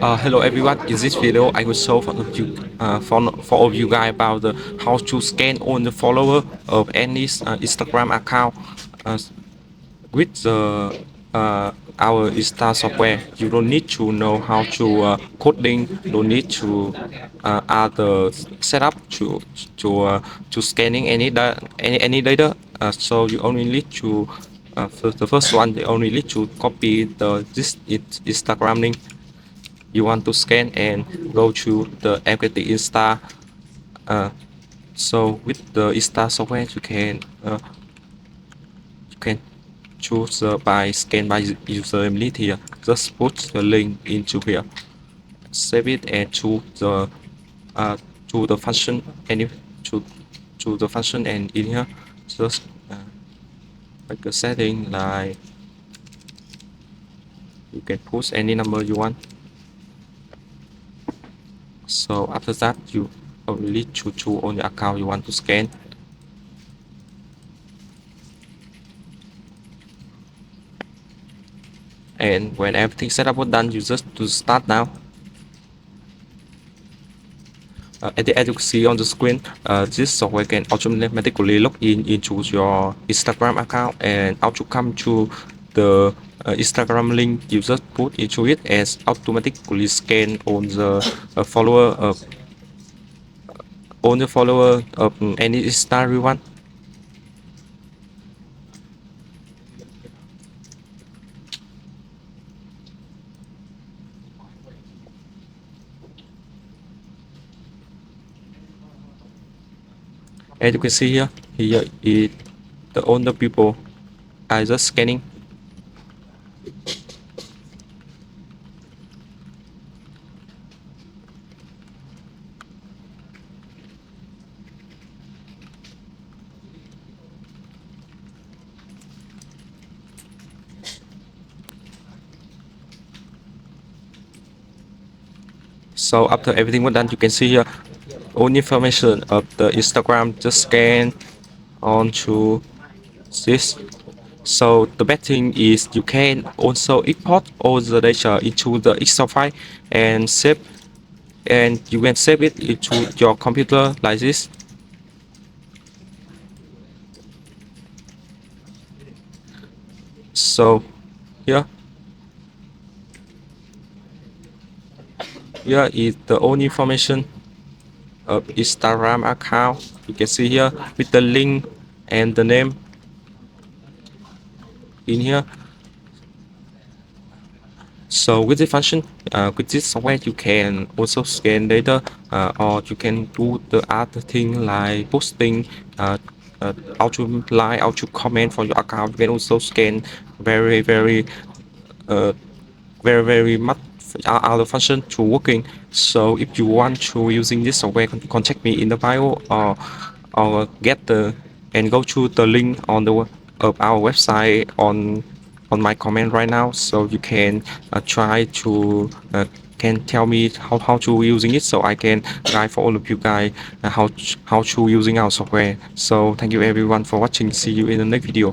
Hello everyone. In this video, I will show for all of you guys about how to scan on the follower of any Instagram account uh, with our Insta software. You don't need to know how to coding. Don't need to add the setup to scanning any data. So you only need to for the first one, you only need to copy this Instagram link you want to scan and go to the MQT Insta. Uh, so with the Insta software, you can choose by scan by user limit here. Just put the link into here, save it, and uh, to the function any to to the function, and in here just make a setting like you can push any number you want. So after that, you only choose on the account you want to scan. And when everything setup was done, you just to start now. As you can see on the screen, this software can automatically log in into your Instagram account and auto come to the Instagram link you just put into it, as automatically scan on the follower of any Insta you want. As you can see here is the older people are just scanning. So after everything was done, you can see here all information of the Instagram just scan onto this. So the best thing is you can also import all the data into the Excel file and save, and you can save it into your computer like this. So here here is the only information of Instagram account. You can see here with the link and the name in here. So with the function, with this software, you can also scan data, or you can do the other thing like posting, auto like auto comment for your account. You can also scan very uh, very much other function to working. So if you want to using this software, contact me in the bio, or get the and go to the link on the of our website on my comment right now, so you can try to can tell me how to using it, so I can guide for all of you guys how to using our software. So thank you everyone for watching. See you in the next video.